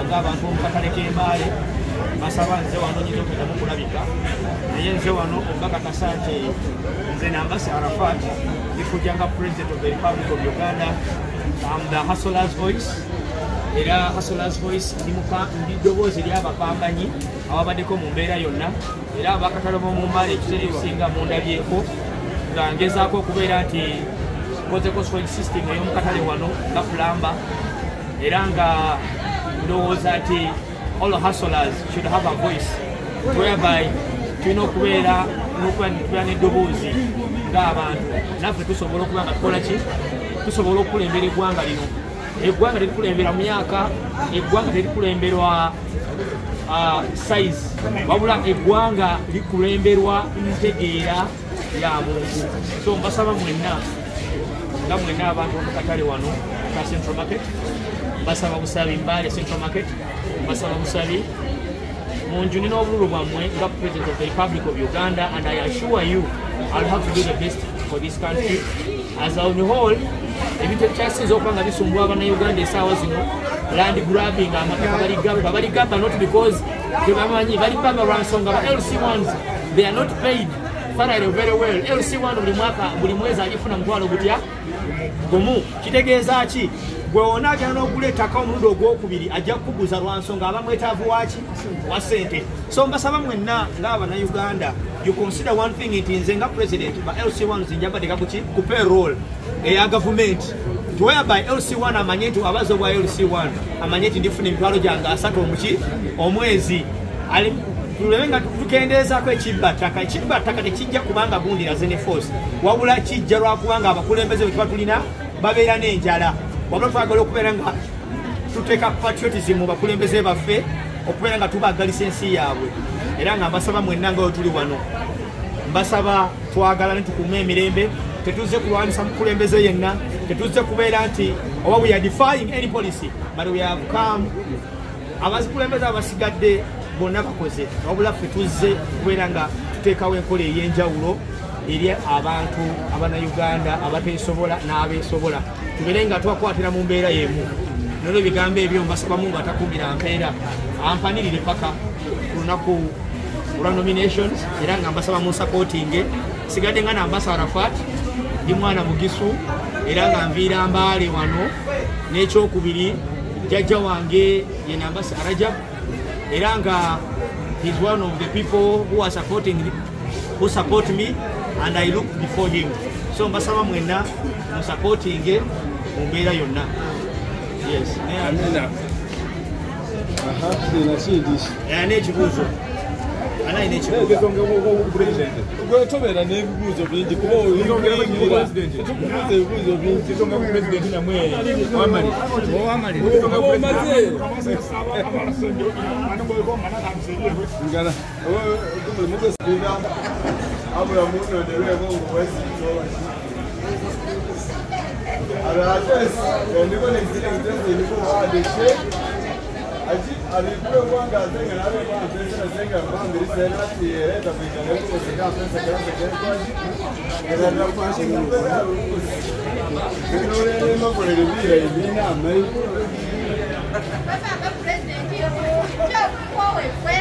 ng'abantu omukatale k'embaale basaba nze wano nyinza okuddamu kulabika naye nze wano okukakasa nti nze Nambasi Arafat ndifujjanga President of the Republic of Uganda. I'm the Hustler's Voice. Era Hustler's Voice ndi ddoboozi ly'abapambanyi ababaddeko mu mbeera yonna era abakatale b'omu mbaale ekiseera ekisinga mundabyeko nga ngezaako okubeera nti nkozeko swing system ey'omukatale wano nga plamba era nga ndowooza nti all hustlers should have a voice whereby tulina okubeera n'okubeera n'eddoboozi ng'abantu naffe tusobola okuba nga tukola ki tusobola okukulembera eggwanga lino. Eggwanga terikulemberwa myaka, eggwanga terikulemberwa size, wabula eggwanga likulemberwa ntegeera ya muntu. So mbasaba mwenna nga mwenna abantu omukatale wano ka Central Market, mbasaba busabi Mbale Central Market, mbasaba busabi munju nina obululu bwammwe nga President of the Republic of Uganda, and I assure you I'll have to do the best for this country. As on the whole, ebintu ekyasinze okuba nga bisumbwa abannayuganda essaawa zino land grabbing, amataka baligamba not because tebamanyi baligamba lwa nsonga ba LC1s they are not paid thoroughly very well. LC1 buli mwaka buli mwezi agifuna mutwalo gutya gumu. Kitegeeza ki? Gwe wona agenda n'ogula ettaka omulundi ogwokubiri ajja kukuguza lwa nsonga aba mwetaavu waki wa ssente. So mbasaba mwenna ng'abannayuganda you consider one thing, nti nze nga president ba LC1 njabadeka ku payroll eya government whereby LC1 amanye nti abazo bwa LC1 amanye nti ndifuna emitwalo gyange 3 omwezi tulebenga tukendezaako ekibbattaka. Ekibbattaka tekijja kubanga gundira zene force wabula kijja lwakubanga abakulembeze bwe tuba tulina babeera n'enjala wabula twagala okubeera nga tuteeka patriotism mu bakulembeze baffe okubeera nga tubagalisa ensi yaabwe. Era nga mbasaba mwenna nga tuli wano mbasaba twagala ne tukuuma emirembe, tetuze kulwanisa mukulembeze yenna, tetuze kubeera nti oba we are defying any policy but we have come abazikulembeze abasigadde bonna bakoze wabula ffe tuzze kubeera nga tuteekawo enkola ey'enjawulo eri abantu abannayuganda abateesobola n'abeesobola tubeere nga tubakwatira mu mbeera y'emu. Nolwo ebigambo ebyo mbasabamu nga takumbira mpeera ampanirire paka ku lunaku olwa nominations era nga mbasaba mu supporting. Sigadde nga Nambasi Arafat ndi mwana mugisu era nga nviira Mbale wano, n'ekyokubiri jjajja wange ye Nambasi Arajab era nga he's one of the people who are who support me and I look before him. So mbasaba mwenna mu supporting mu mbeera yonna. Yes. N'ekibuuzo ana ine ekibuuzo gwetobera n'ebibuuzo bingi kuba oyingira tukubuuza ebibuuzo bingi tonga ku president namwe wamalira ngala mugesibira abula muno dewevo ngwesi arates ndiko nezile ngeze ndiko adeshe aji alikuwa kwanga zenga na wale kwa pesa zenga mbambiri sena tiere tabika leo kusika pesa kwa aji era na kwa shinga pesa ndio ile mambo ile bila ibina mai baba president yo kwa wewe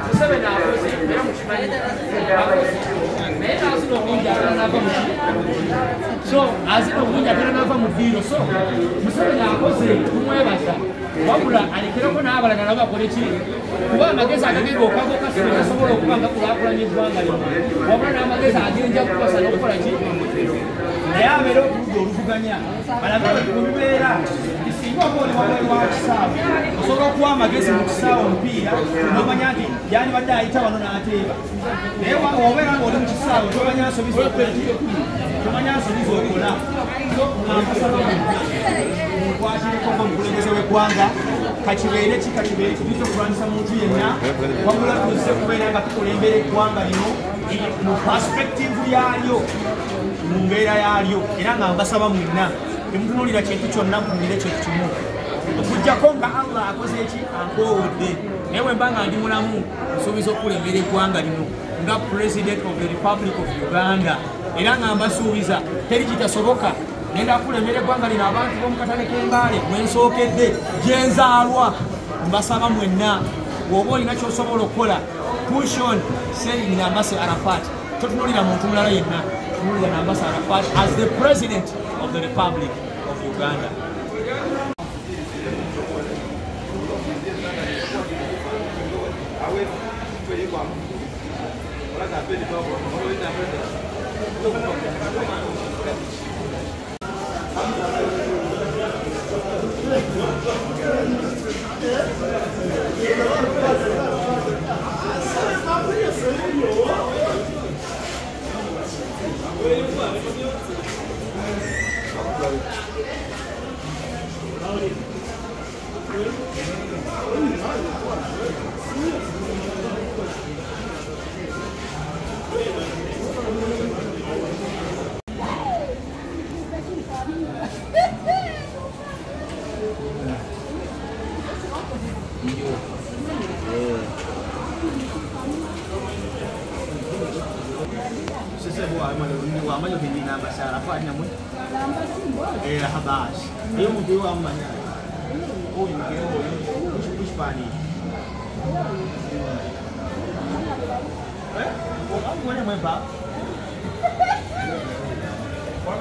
Museveni akoze era mukimanyi naye n'azina obulungi atera n'ava mu so azina obulungi atera n'ava mu ddiiro so Museveni akoze kumwebaza wabula alekereko n'abalala nabo bakole ki kuba amagezi agagenda okagoka si gasobola okuba nga kulaakulanya eggwanga lino wabula n'amagezi agenja kubasa n'okukola ki naye abeera okuludda oluvuganya balabe olubeera singa oba oli wabali wa kisaawe osobola okuwa amagezi mu kisaawe omupiira nomanya nti yandibadde ayita wano n'ateeba naye obeera ng'oli mu kisaawe tomanya nsobiza okola ki tomanya nsobiza okola nkwakireko ng'omukulembeze w'eggwanga kakibeere ki kakibeere kituuze okulwanyisa muntu yenna wabula tuzze kubeera nga tukulembera eggwanga lino mu perspective yaalyo mu mbeera yaalyo era nga mbasaba mwenna temutunuulira kintu kyonna mutunulire kintu kimu okuggyako nga Allah akoze eki ankowodde naye bwe mba nga ndi mulamu nsuubiza okulembera eggwanga lino nga President of the Republic of Uganda era nga mbasuubiza teri kitasoboka nenda kulembera eggwanga lino abantu b'omu katale k'embaale mwensookedde gyenzaalwa mbasaba mwenna bw'oba olina ky'osobola okukola push on saying Nambase Arafat totunuulira muntu mulala yenna tunuulira Nambase Arafat as the President of the Republic of Uganda. Wamayo hindi Nambase Arafat namun habas iyo mtu wa manya huyu ndio Hispania mwana mwemba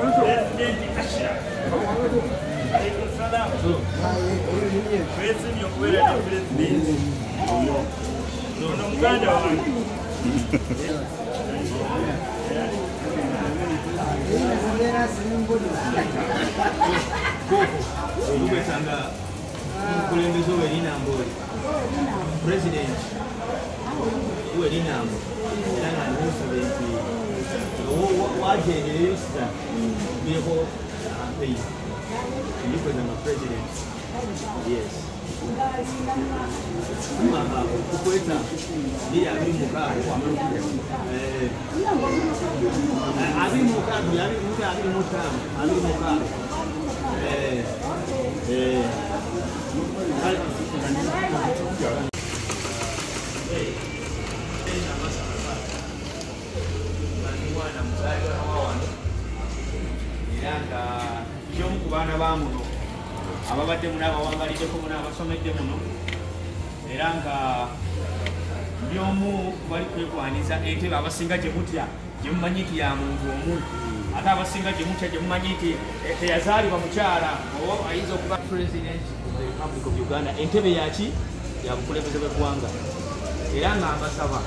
President Asha Alaikum salam President yokwera ni president no muganda wangu Ubetanga mkulembeze w'erinambo President w'erinambo era nga nmusaba nti wajendereza beko campaign ndikweza ma president yes mama kukweta ndiye abiri mukaago abiri mukaago abiri mukaago kyomu ku baana ba muno ababadde muno abawangaliddeko muno abasomedde muno era nga byomu bali kwekwaniza entebe abasinga gye mutya gye mumanyi nti ya muntu omu ate abasinga gye mutya gye mumanyi nti teyazaalibwa mukyala oba ayinza okuba President of the Republic of Uganda entebe yaki ya bukulembeze bw'eggwanga era nga mbasaba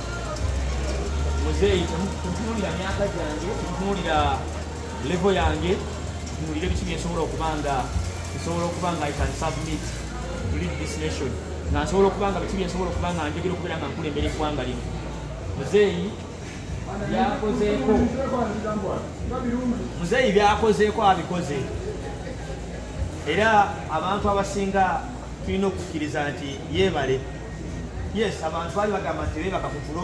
muzeeyi temutunuulira myaka gyange temutunuulira level yange tunuulire biki byensobola okuba nga I can submit to lead this nation nga nsobola okuba nga biki byensobola okuba nga njogera okubeera nga nkulembera eggwanga lino muzeeyi byakozeeko abikoze era abantu abasinga tulina okukkiriza nti yeebale yes abantu bali bagamba nti beebaka ku tulo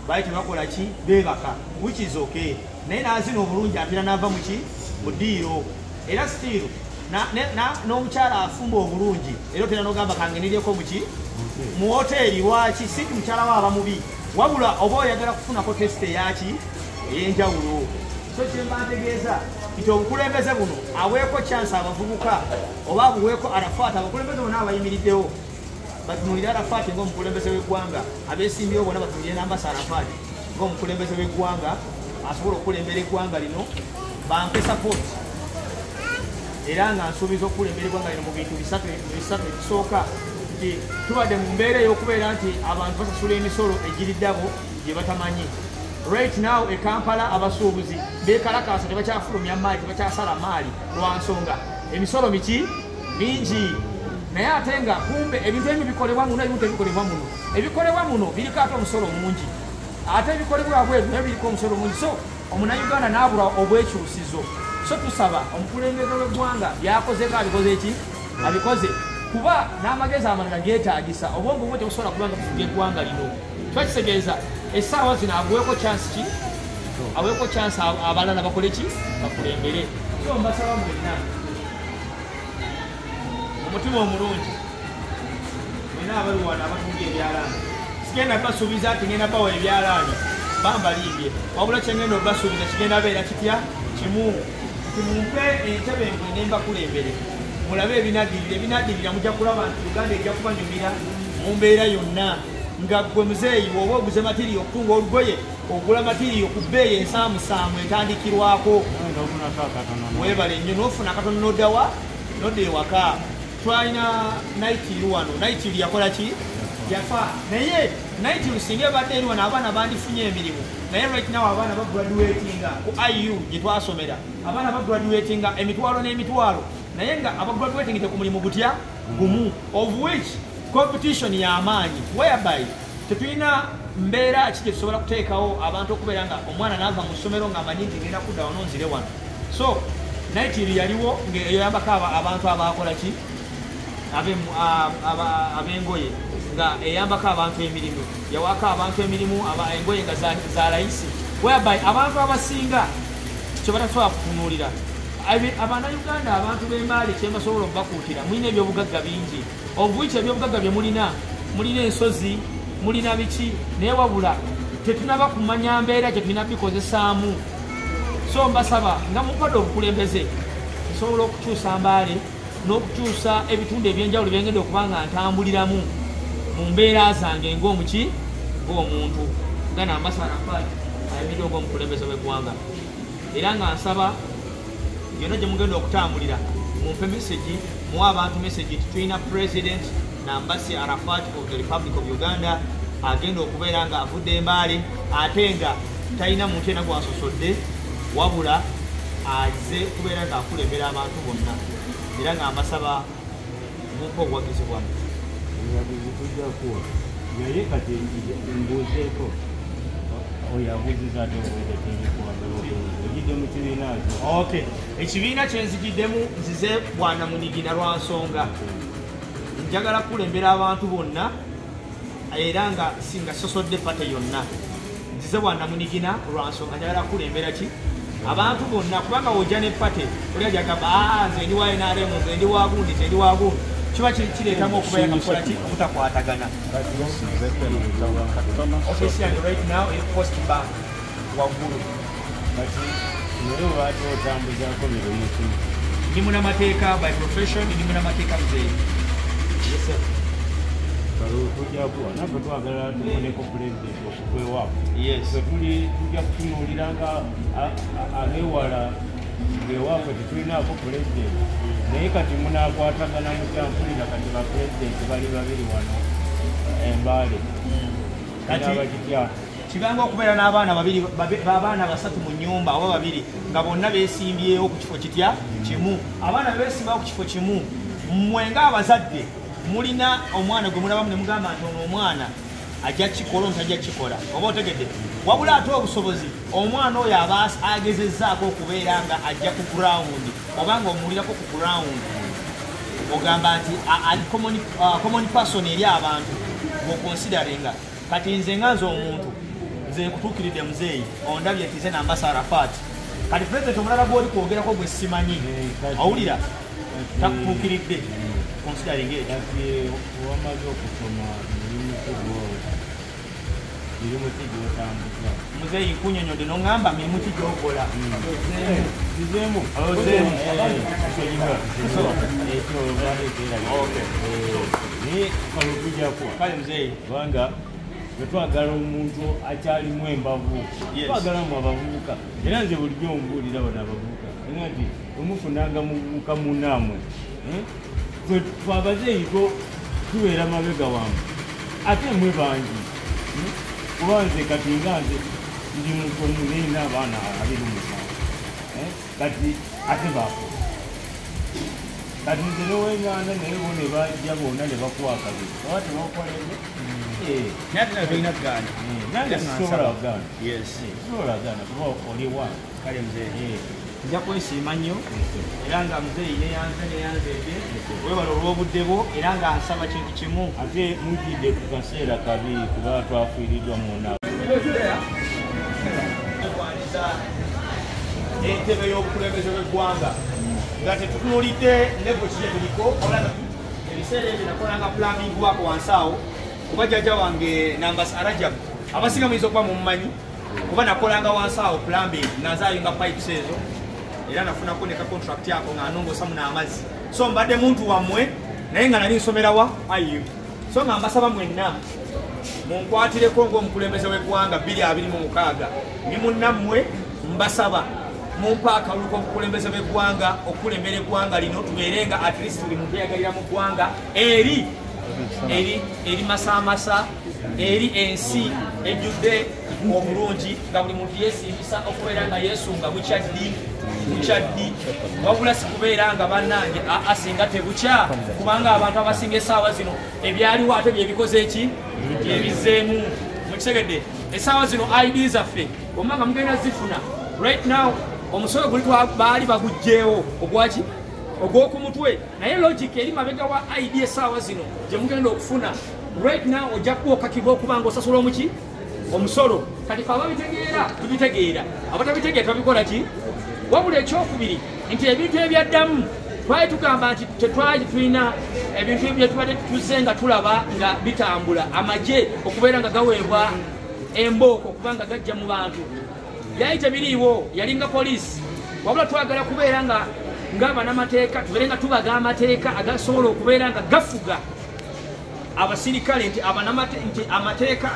bali tebakola ki beebaka which is okay naye naazina obulungi apira n'ava muki mu ddiiro era still n'omukyala afumba obulungi era otera n'ogamba kangeneryeko muki mu woteeri lwaki si ti mukyala we aba mubi wabula oba oyagala kufunako tesite eyaki ey'enjawulo so kyemba ntegeeza nti obukulembeze buno aweeko chance abavubuka oba abuweeko Arafat abakulembeze bonna abayimiriddewo batunulira Arafat ng'omukulembeze w'eggwanga abeesimbyewo bonna batunulire n'ambasa Arafat ng'omukulembeze w'eggwanga asobola okukulembera eggwanga lino bampe support era nga nsuubiza okukulembera eggwanga lino mu bintu bisatu ebisooka nti tubadde mu mbeera ey'okubeera nti abantu basasula emisolo egiridde abo gye batamanyi. Right now e Kampala abasuubuzi beekalakaasa tebakyafulumya maali tebakyasala maali lwa nsonga emisolo miki mingi naye ate nga kumbe ebintu ebimu bikolebwa muno ebimu tebikolebwa muno ebikolebwa muno biriko ate omusolo mungi ate ebikolebwa bweru naye biriko omusolo mungi so omunnayuganda n'abula obwekyusizo so tusaba omukulembeze w'eggwanga byakozeeko abikoze ki abikoze kuba n'amagezi amalala geetaagisa obwongo bwe tebusobola kubanga kufuga eggwanga lino twakitegeeza essaawa zino abuweeko chance ki abuweeko chance abalala bakole ki bakulembere so mbasaba mwenna omutima omulungi mwena abali wano abatunda ebyalaani sigenda basuubiza nti ngenda bawa ebyalaani bambalimbye wabula kyengenda obasuubiza kigenda beera kitya kimu nti mumpe entebe ngende mbakulembere mulabe ebinadirira mujja kulaba nti Uganda ejja kubanyumira mu mbeera yonna nga gwe muzeeyi oba oguze matiriyo okutunga olugoye ogula matiriyo ku bbeeyi ensaamusaamu etandikirwako weebale nnyo n'ofuna katono noddawa nodda ewaka twalina naitiri wano naitiri yakola ki yafa naye naitiri singa ebadde eri wano abaana bandifunye emirimu naye right now abaana bagraduatinga ku IU gye twasomera abaana bagraduatinga emitwalo n'emitwalo naye nga abagraduating ku mulimu gutya gumu of which competition y'amaanyi whereby tetulina mbeera ki gye tusobola kuteekawo abantu okubeera nga omwana n'ava mu ssomero ng'amanyi nti ngenda kudda wano nzire wano so naitiri yaliwo ng'eyambako abantu abakola ki ab'engoye nga eyambako abantu emirimu yawako abantu emirimu engoye nga za layisi whereby abantu abasinga kye batasobola kutunuulira Abanayuganda abantu b'embaali kyembasobola okubakuutira mulina ebyobugagga bingi obwiki ebyobugagga bye mulina ensozi mulina biki naye wabula tetunaba kumanya mbeera gye tulina bikozesaamu so mbasaba nga mukodde obukulembeze nsobola okukyusa mbaale n'okukyusa ebitundu ebyenjawulo byengenda okuba nga ntambuliramu mu mbeera zange ng'omuki ng'omuntu nga n'ambasa Arafat ayimiddeko ng'omukulembeze w'eggwanga era nga nsaba yonna gye mugenda okutambulira mumpe message muwa abantu message tulina president nambasi Arafat of the Republic of Uganda agenda okubeera nga avudde embaale ate nga talina muntu yena gwasosodde wabula aze kubeera nga akulembera abantu bonna era nga mbasaba mumpe obuwagizi bwammwe obuwagizi tujjakuwa naye kati mbuuzeeko oyabuziza ate ojidde mu kibiina okay ekibiina kyenzigiddemu nzize bwana Munigina lwa nsonga njagala kukulembera abantu bonna era nga singa sosodde pate yonna nzize bwana Munigina lwa nsonga njagala kukulembera ki abantu bonna kubanga wojja ne pate oli ajagamba nze ndi wa NRM nze ndi wa gundi nze ndi wa gundi kiba kireetamu okubeera nga kukola ki obutakwatagana ofisi yange right now eri Post Bank waggulu naye lwaki otambuzaako mirimu ki ndi munamateeka by profession ndi munamateeka muzeeyi tujjakuwa naffe twagala tumoneko pulezidenti okuva ewaaffe tujja kutunuulira nga abewala ewaafwe tetulinaako pulezidenti naye kati munaakwatagana mukyampulira kati bapulezidenti bali babiri wano embaale abakitya kibanga okubeera n'abaana babiri abaana basatu mu nnyumba oba babiri nga bonna beesimbyewo ku kifo kitya kimu abaana beesimbawo ku kifo kimu mmwe ng'abazadde mulina omwana gwe mulabamu ne mugamba nti ono omwana ajja kikola ono tajja kikola oba otegedde wabula ate obusobozi omwana oyo aba agezezzaako okubeera nga ajja ku ground oba nga omuwulirako ku ground ogamba nti ali common person eri abantu ng'okonsideringa kati nze nga nze omuntu nze nkutuukiridde muzeeyi ondabye nti nze nambasa Arafat kati pulezidenti omulala gw'oli kwogerako gwe simanyi owulira takutuukiridde considering it wamaze okusoma mirimu ki gyotambuza muzeeyi nkunyonyodde noŋŋamba mirimu ki gyokola kizeemu ekyo naye kalo tujja kuwa kale mzee kubanga twagala omuntu akyalimu embavu twagalamu abavubuka era nze bulijjo mbuulira bano abavubuka era nti omufunanga muvubuka munaamwe twabazeeyi tubeera mabega wange ate mwe bangi kuba nze kati nga nze ndi muntu omunene abaana 27 kati ate baako kati nze noweŋŋanda naye bo ne bajja bonna ne bakuwa akabiri oba tebakolere nange sisobola gaana kuba oliwa kale mzee nja kwesiima nnyo era nga muzeeyi neyanzeedde webala olw'obudde bwo era nga nsaba kintu kimu ate mujjidde ku kaseera kabi kuba twafiiriddwa muna entebe y'obukulembeze bw'eggwanga nga tetutunuulidde nebo kye tuliko ebiseera ebyo nakolanga plumbing wako wansi awo kuba jjajja wange Nambas Arajabu abasinga muyinza okuba mumumanyi kuba nakolanga wansi awo plumbing nga nzaayinga pipes ezo era nafunako ne ka contract yako nga nongosa muna amazzi so mbadde muntu wammwe naye nga nali nsomera wa IU so nga mbasaba mwenna munkwatireko ng'omukulembeze w'eggwanga 2026 ndi munnammwe mbasaba mumpa akalulu k'obukulembeze bw'eggwanga okulembera eggwanga lino tubeerenga at least buli muntu eyagalira mu ggwanga eri masaamasa eri ensi ejjudde obulungi nga buli muntu yeesimbisa okubeera nga yeesunga bukyaddi wabula si kubeera nga bannange asinga tebukya kubanga abantu abasinga essaawa zino ebyaliwo ate byebikoze eki byebizzeemu mukitegedde essaawa zino ID zaffe omanga mugenda zifuna right now omusolo guli baali bagugjeewo ogwaki ogw'okumutwe naye logic eri mabega wa ID essaawa zino gye mugenda okufuna right now ojja kuokakibwa okuba nga osasula omuki omusolo kati fe ababitegeera tubitegeera abatabitegeera tubabikola ki wabula ekyokubiri nti ebintu ebyaddamu twali tugamba nti tetwali tulina ebintu bye tubadde tuzze nga tulaba nga bitambula amagye okubeera nga gaweebwa embooko okuba nga gajja mu bantu byali tebiriiwo yalinga poliisi wabula twagala kubeera nga ng'abanamateeka tubeere nga tubaga amateeka agasobola okubeera nga gafuga abasirikale nti amateeka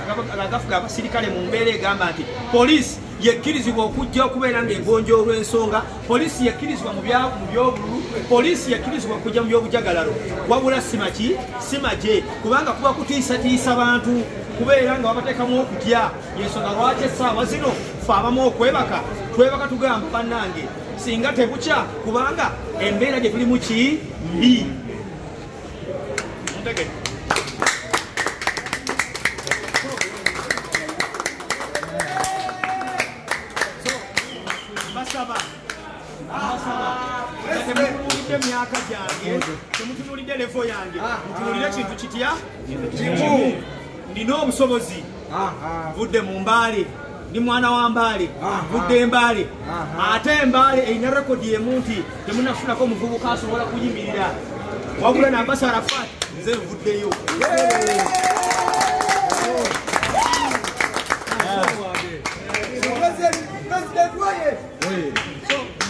agafuga abasirikale mu mbeera egamba nti poliisi yekkirizibwa okujja okubeera ng'egonjoolwa ensonga poliisi yekkirizibwa mu byobululu poliisi yekkirizibwa okujja mu byobujagalalo wabula simagye kubanga kuba kutiisatiisa bantu kubeera nga babateekamu okutya yensonga lwaki essaawa zino fe abamu okwebaka twebaka tugamba bannange singa tebukya kubanga embeera gye tulimu ki mbi temutunulidde myaka gyange temutunulidde levo yange mutunulire kintu kitya kimu nina obusobozi vudde mu Mbaale ndi mwana wa Mbaale vudde Embaale ate Embaale erina rekodi emu nti temunafunako omuvubuka asobola kuyimirira wabula Nambas Arafat nze nvuddeyo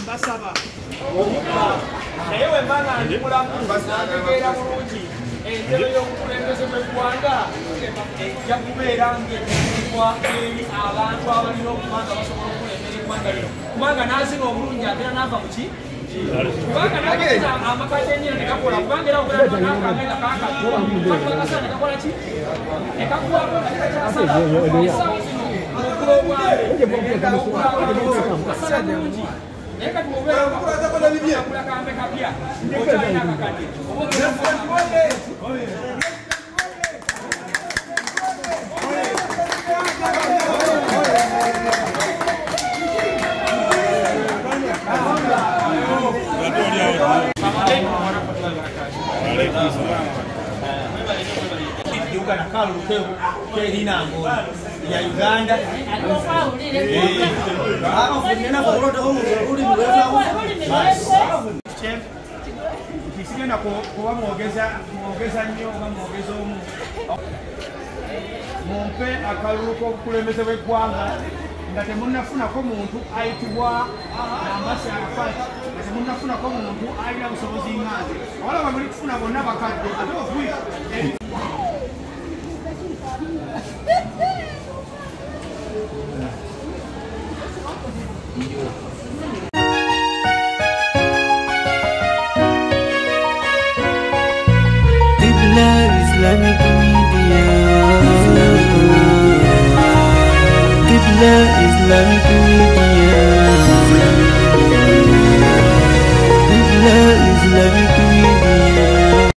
mbasaba naye wembanga ndi mulamu nategeera bulungi entebe y'obukulembeze bw'eggwanga ejja kubeera ng'etuulibwa eri abantu abalina okuba nga basobola okulembera eggwanga lino kubanga n'azina obulungi atera n'ava mu ki kubanga n'ageza amaka g'ennyina ne gakola kubanga era okulaba n'akamega kakakasa ne gakola ki ne kakuwako nga tekakyasala essaawa zino omukulu obwabwe bulungi naye kati obeera nga kambe kapya okyalina akakadde Uganda Carlo Kerina ya Uganda kisigenda kuba mwogeza nnyo oba mwogeza omu mumpe akalulu k'obukulembeze bw'eggwanga nga temunnafunako muntu ayitibwa Nambas Arafat nga temunnafunako muntu alina busobozi nga nze awalaba muli kufuna bonna bakadde ate ofuyi Islamic Media. Qibla Islamic Media.